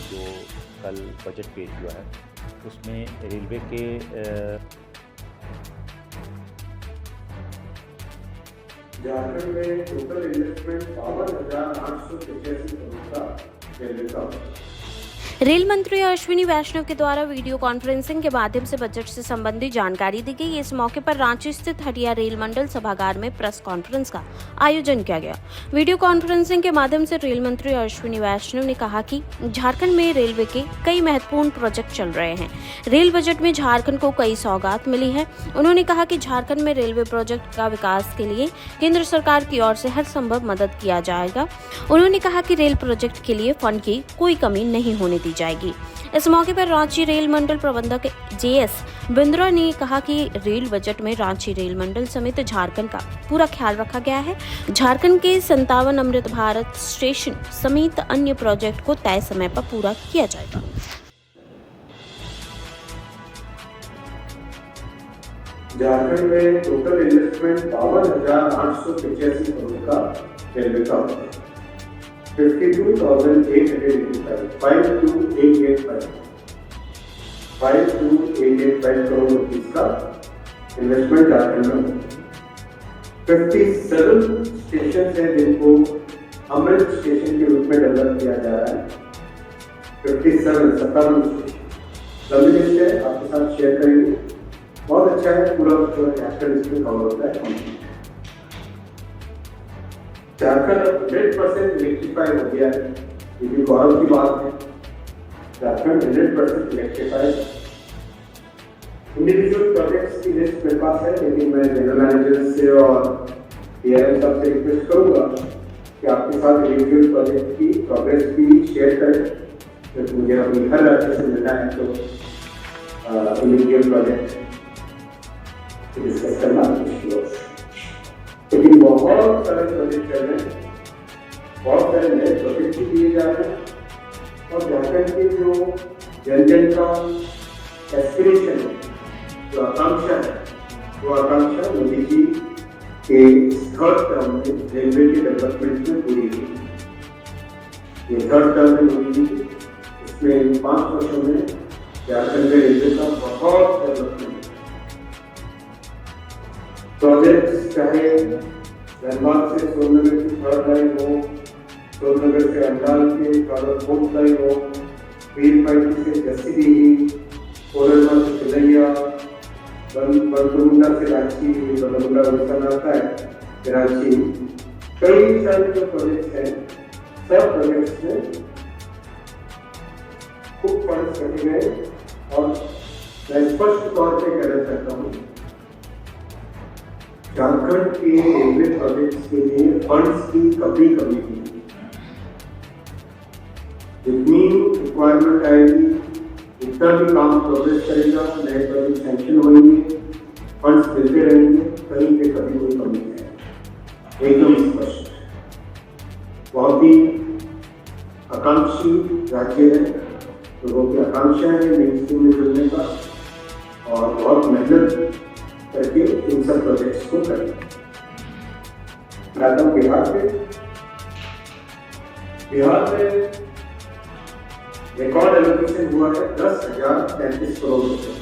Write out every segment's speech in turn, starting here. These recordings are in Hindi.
जो कल बजट पेश हुआ है उसमें रेलवे के झारखंड में टोटल इन्वेस्टमेंट 52,885 करोड़ का रेलवे का। रेल मंत्री अश्विनी वैष्णव के द्वारा वीडियो कॉन्फ्रेंसिंग के माध्यम से बजट से संबंधित जानकारी दी गई। इस मौके पर रांची स्थित हटिया रेल मंडल सभागार में प्रेस कॉन्फ्रेंस का आयोजन किया गया। वीडियो कॉन्फ्रेंसिंग के माध्यम से रेल मंत्री अश्विनी वैष्णव ने कहा कि झारखंड में रेलवे के कई महत्वपूर्ण प्रोजेक्ट चल रहे हैं। रेल बजट में झारखंड को कई सौगात मिली है। उन्होंने कहा कि झारखंड में रेलवे प्रोजेक्ट का विकास के लिए केंद्र सरकार की ओर से हर संभव मदद किया जाएगा। उन्होंने कहा कि रेल प्रोजेक्ट के लिए फंड की कोई कमी नहीं होने दी जाएगी। इस मौके पर रांची रेल मंडल प्रबंधक JS बिंद्रा ने कहा कि रेल बजट में रांची रेल मंडल समेत झारखंड का पूरा ख्याल रखा गया है। झारखंड के 57 अमृत भारत स्टेशन समेत अन्य प्रोजेक्ट को तय समय पर पूरा किया जाएगा। झारखंड में टोटल इन्वेस्टमेंट 52,885 करोड़ का रेलवे का 52,885 करोड़ रुपीज का इन्वेस्टमेंट झारखंड में 57 स्टेशन है जिनको अमृत स्टेशन के रूप में डेवलप किया जा रहा है। 57 स्टेशन लंबी लिस्ट है, आपके साथ शेयर करेंगे। बहुत अच्छा है, पूरा झारखंड इसमें कवर होता है। झारखंड 100% इलेक्ट्रीफाइड हो गया है, ये भी गौरव की बात है। झारखंड 100% इलेक्ट्रीफाइड। इंडिविजुअल प्रोजेक्ट्स की लिस्ट मेरे पास है, लेकिन मैं जनरल मैनेजर से और DRM साहब से रिक्वेस्ट करूंगा कि आपके साथ इंडिविजुअल प्रोजेक्ट की प्रोग्रेस भी शेयर करें। जब मुझे अपनी हर राज्य से मिलना है तो इंडिविजुअल प्रोजेक्ट डिस्कस करना मुश्किल हो। लेकिन बहुत सारे प्रोजेक्ट चल रहे हैं, बहुत सारे नए प्रोजेक्ट भी दिए जा रहे हैं और झारखंड के जो जन जन का एस्पिरेशन है, जो आकांक्षा है, वो आकांक्षा मोदी जी के थर्ड टर्म में रेलवे के डेवलपमेंट में पूरी हुई। ये थर्ड टर्म है मोदी जी की, इसमें 5 वर्षों में झारखंड में रेलवे का बहुत डेवलपमेंट प्रोजेक्ट्स, चाहे धनबाद से सोननगर की 3rd लाइन हो, सोननगर से अंडाल के 4th लाइन हो, वीरपाटी से जसीडीही, कोडरमा से तिलैया, बरमुंडा से रांची, बरमुंडा उड़ीसा में आता है रांची। कई सारे जो प्रोजेक्ट्स हैं, सब प्रोजेक्ट्स में खूब फंड्स रखे गए और मैं स्पष्ट तौर पे कहना चाहता हूँ, झारखंड के रेलवे प्रोजेक्ट्स के लिए फंड्स की कभी कमी नहीं। जितनी रिक्वायरमेंट आएगी, जितना भी काम प्रोग्रेस करेगा, नए प्रोजेक्ट सैंक्शन होंगे, फंड्स मिलते रहेंगे, कहीं पे कभी कोई कमी नहीं है, एकदम स्पष्ट। बहुत ही आकांक्षी राज्य है, लोगों की आकांक्षा है मेन स्ट्रीम में जुड़ने का और बहुत मेहनत करके इन सब प्रोजेक्ट्स को करें। बिहार में रिकॉर्ड एलोकेशन हुआ है 10,033 करोड़ रुपए,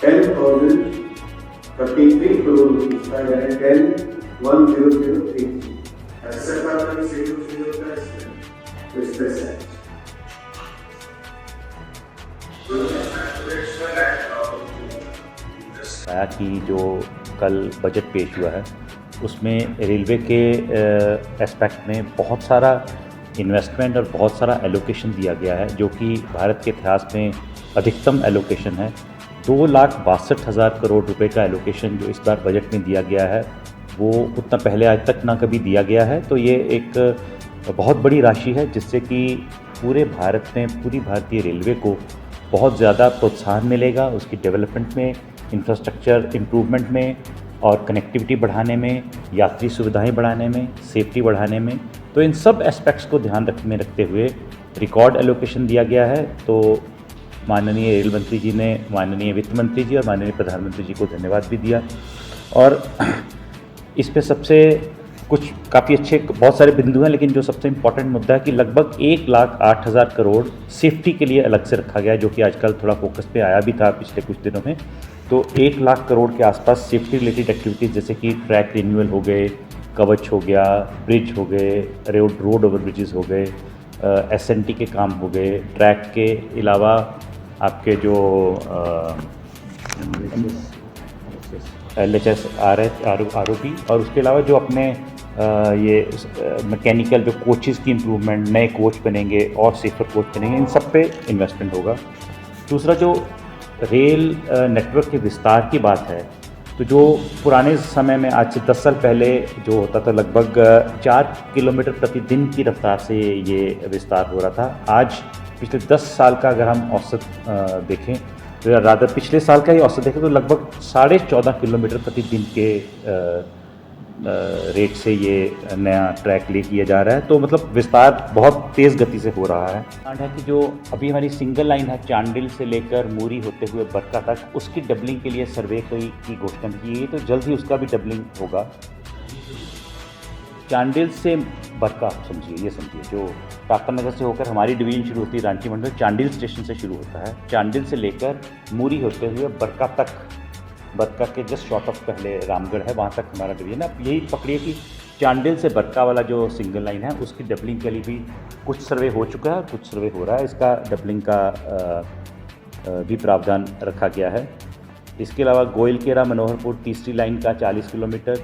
10,033 करोड़ रुपीज का, यानी 10,1003। ऐसा सरकार का शेड्यूल होता है इसमें आया कि जो कल बजट पेश हुआ है उसमें रेलवे के एस्पेक्ट में बहुत सारा इन्वेस्टमेंट और बहुत सारा एलोकेशन दिया गया है, जो कि भारत के इतिहास में अधिकतम एलोकेशन है। 2,62,000 करोड़ रुपए का एलोकेशन जो इस बार बजट में दिया गया है, वो उतना पहले आज तक ना कभी दिया गया है। तो ये एक बहुत बड़ी राशि है, जिससे कि पूरे भारत में, पूरी भारतीय रेलवे को बहुत ज़्यादा प्रोत्साहन मिलेगा उसकी डेवलपमेंट में, इंफ्रास्ट्रक्चर इम्प्रूवमेंट में और कनेक्टिविटी बढ़ाने में, यात्री सुविधाएं बढ़ाने में, सेफ्टी बढ़ाने में। तो इन सब एस्पेक्ट्स को ध्यान में रखते हुए रिकॉर्ड एलोकेशन दिया गया है। तो माननीय रेल मंत्री जी ने माननीय वित्त मंत्री जी और माननीय प्रधानमंत्री जी को धन्यवाद भी दिया। और इस पे सबसे कुछ काफ़ी अच्छे बहुत सारे बिंदु हैं, लेकिन जो सबसे इम्पोर्टेंट मुद्दा है कि लगभग 1,08,000 करोड़ सेफ्टी के लिए अलग से रखा गया है, जो कि आजकल थोड़ा फोकस पे आया भी था पिछले कुछ दिनों में। तो 1 लाख करोड़ के आसपास सेफ्टी रिलेटेड एक्टिविटीज़ जैसे कि ट्रैक रिन्यूअल हो गए, कवच हो गया, ब्रिज हो गए, रोड ओवर ब्रिजेस हो गए, SNT के काम हो गए, ट्रैक के अलावा आपके जो LHS ROP और उसके अलावा जो अपने ये मैकेनिकल जो कोचेज़ की इम्प्रूवमेंट, नए कोच बनेंगे और सेफर कोच बनेंगे, इन सब पे इन्वेस्टमेंट होगा। दूसरा जो रेल नेटवर्क के विस्तार की बात है, तो जो पुराने समय में आज से 10 साल पहले जो होता था लगभग 4 किलोमीटर प्रतिदिन की रफ्तार से ये विस्तार हो रहा था, आज पिछले 10 साल का अगर हम औसत देखें तो रादर पिछले साल का ही औसत देखें तो लगभग 14.5 किलोमीटर प्रतिदिन के रेट से ये नया ट्रैक ले किया जा रहा है। तो मतलब विस्तार बहुत तेज़ गति से हो रहा है। है कि जो अभी हमारी सिंगल लाइन है चांडिल से लेकर मूरी होते हुए बरका तक, उसकी डबलिंग के लिए सर्वे की घोषणा की गई, तो जल्द ही उसका भी डबलिंग होगा। चांडिल से बरका समझिए, ये समझिए जो टाटा नगर से होकर हमारी डिवीजन शुरू होती है, रांची मंडल चांडिल स्टेशन से शुरू होता है, चांडिल से लेकर मूरी होते हुए बरका तक, बरका के जस्ट शॉर्ट ऑफ पहले रामगढ़ है, वहाँ तक हमारा डिवीजन है। अब यही पकड़िए कि चांडिल से बरका वाला जो सिंगल लाइन है उसकी डबलिंग के लिए भी कुछ सर्वे हो चुका है, कुछ सर्वे हो रहा है, इसका डबलिंग का भी प्रावधान रखा गया है। इसके अलावा गोइलकेरा मनोहरपुर तीसरी लाइन का 40 किलोमीटर,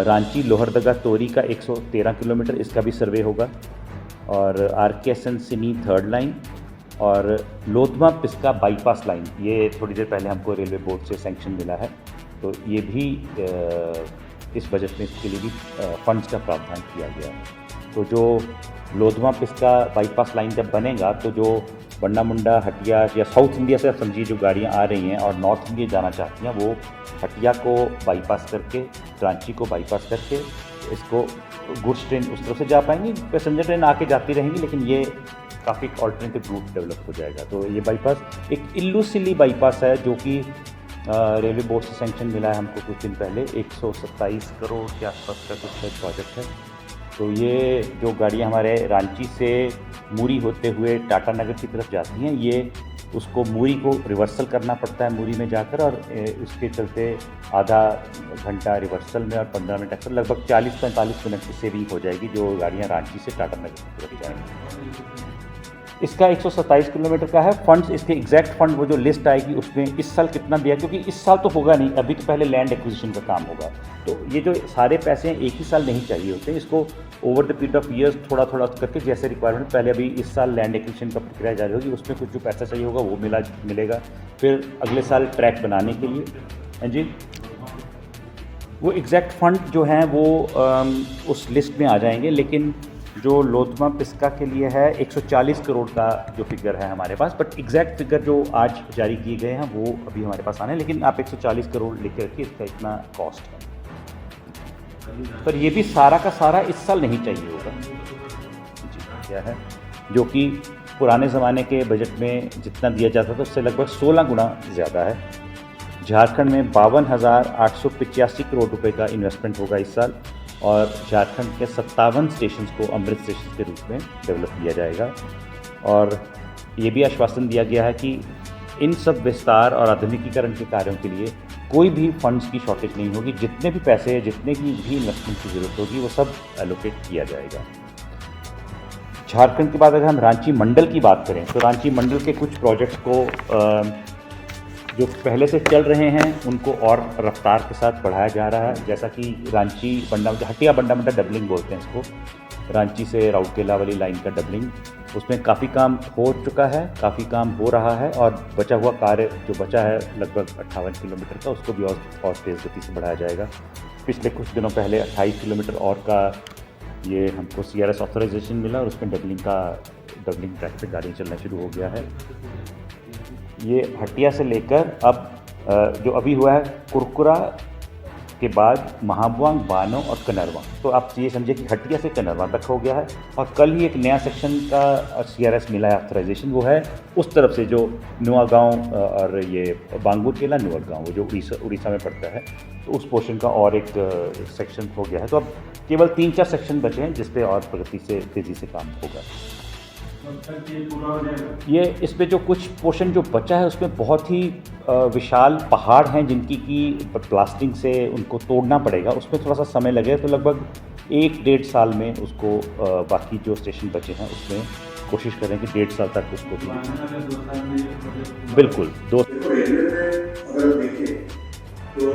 रांची लोहरदगा तोरी का 113 किलोमीटर, इसका भी सर्वे होगा, और RKSN सिनी थर्ड लाइन और लोधमा पिस्का बाईपास लाइन, ये थोड़ी देर पहले हमको रेलवे बोर्ड से सैंक्शन मिला है, तो ये भी इस बजट में इसके लिए भी फंड्स का प्रावधान किया गया है। तो जो लोधमा पिस्का बाईपास लाइन जब बनेगा तो जो बंडा मुंडा हटिया या साउथ इंडिया से आप समझिए जो गाड़ियाँ आ रही हैं और नॉर्थ इंडिया जाना चाहती हैं, वो हटिया को बाईपास करके, रांची को बाईपास करके इसको गुड्स ट्रेन उस तरफ से जा पाएंगी, पैसेंजर ट्रेन आके जाती रहेंगी, लेकिन ये काफ़ी ऑल्टरनेटिव रूट डेवलप हो जाएगा। तो ये बाईपास एक इल्लू सिल्ली बाईपास है जो कि रेलवे बोर्ड से सैंक्शन मिला है हमको कुछ दिन पहले, 127 करोड़ के आसपास का कुछ प्रोजेक्ट है। तो ये जो गाड़ियाँ हमारे रांची से मूरी होते हुए टाटा नगर की तरफ जाती हैं, ये उसको मूरी को रिवर्सल करना पड़ता है मूरी में जाकर, और इसके चलते आधा घंटा रिवर्सल में और 15 मिनट अक्सर लगभग 40-45 मिनट की सेविंग हो जाएगी जो गाड़ियाँ रांची से टाटा नगर की तरफ जाएंगी। इसका 127 किलोमीटर का है। फंड्स, इसके एग्जैक्ट फंड वो जो लिस्ट आएगी उसमें इस साल कितना दिया, क्योंकि इस साल तो होगा नहीं, अभी तो पहले लैंड एक्विजिशन का काम होगा, तो ये जो सारे पैसे हैं एक ही साल नहीं चाहिए होते, इसको over the period of years थोड़ा थोड़ा करके जैसे रिक्वायरमेंट, पहले अभी इस साल लैंड एक्विजिशन का प्रक्रिया जारी होगी, उसमें कुछ जो पैसा चाहिए होगा वो मिलेगा, फिर अगले साल ट्रैक बनाने के लिए। हाँ जी, वो एग्जैक्ट फंड जो हैं वो उस लिस्ट में आ जाएंगे, लेकिन जो लोधमा पिस्का के लिए है 140 करोड़ का जो फिगर है हमारे पास, बट एग्जैक्ट फिगर जो आज जारी किए गए हैं वो अभी हमारे पास आने हैं, लेकिन आप 140 करोड़ लेके रखिए, इसका इतना कॉस्ट है। पर ये भी सारा का सारा इस साल नहीं चाहिए होगा जी, क्या है जो कि पुराने ज़माने के बजट में जितना दिया जाता था उससे लगभग 16 गुना ज़्यादा है। झारखंड में 52,885 करोड़ रुपए का इन्वेस्टमेंट होगा इस साल, और झारखंड के 57 स्टेशन को अमृत स्टेशन के रूप में डेवलप किया जाएगा। और ये भी आश्वासन दिया गया है कि इन सब विस्तार और आधुनिकीकरण के कार्यों के लिए कोई भी फंड्स की शॉर्टेज नहीं होगी, जितने भी पैसे, जितने की भी इन्वेस्टमेंट की ज़रूरत होगी वो सब एलोकेट किया जाएगा। झारखंड के बाद अगर हम रांची मंडल की बात करें तो रांची मंडल के कुछ प्रोजेक्ट्स को जो पहले से चल रहे हैं उनको और रफ्तार के साथ बढ़ाया जा रहा है, जैसा कि रांची हटिया बंडा डबलिंग बोलते हैं इसको, रांची से राउरकेला वाली लाइन का डबलिंग, उसमें काफ़ी काम हो चुका है, काफ़ी काम हो रहा है, और बचा हुआ कार्य जो बचा है लगभग 58 किलोमीटर का, उसको भी और तेज़ गति से बढ़ाया जाएगा। पिछले कुछ दिनों पहले 28 किलोमीटर और का ये हमको CRS ऑथराइजेशन मिला, और उसमें डबलिंग ट्रैक पे गाड़ी चलना शुरू हो गया है। ये हटिया से लेकर अब जो अभी हुआ है कुरकुरा के बाद महाबवांग, बानो और कनरवा, तो आप ये समझिए कि हटिया से कनरवा तक हो गया है, और कल ही एक नया सेक्शन का CRS मिला है ऑथराइजेशन, वो है उस तरफ से जो नुआ गाँव और ये बांगुर केला नुआ गाँव जो उड़ीसा में पड़ता है, तो उस पोर्शन का और एक सेक्शन हो गया है। तो अब केवल 3-4 सेक्शन बचे हैं जिस पे और प्रगति से तेज़ी से काम होगा। ये इसमें जो कुछ पोर्शन जो बचा है उसमें बहुत ही विशाल पहाड़ हैं जिनकी की प्लास्टिंग से उनको तोड़ना पड़ेगा, उसमें थोड़ा सा समय लगेगा। तो लगभग 1-1.5 साल में उसको बाकी जो स्टेशन बचे हैं उसमें कोशिश करें कि 1.5 साल तक उसको भी बिल्कुल देखो रेलवे में अगर देखें तो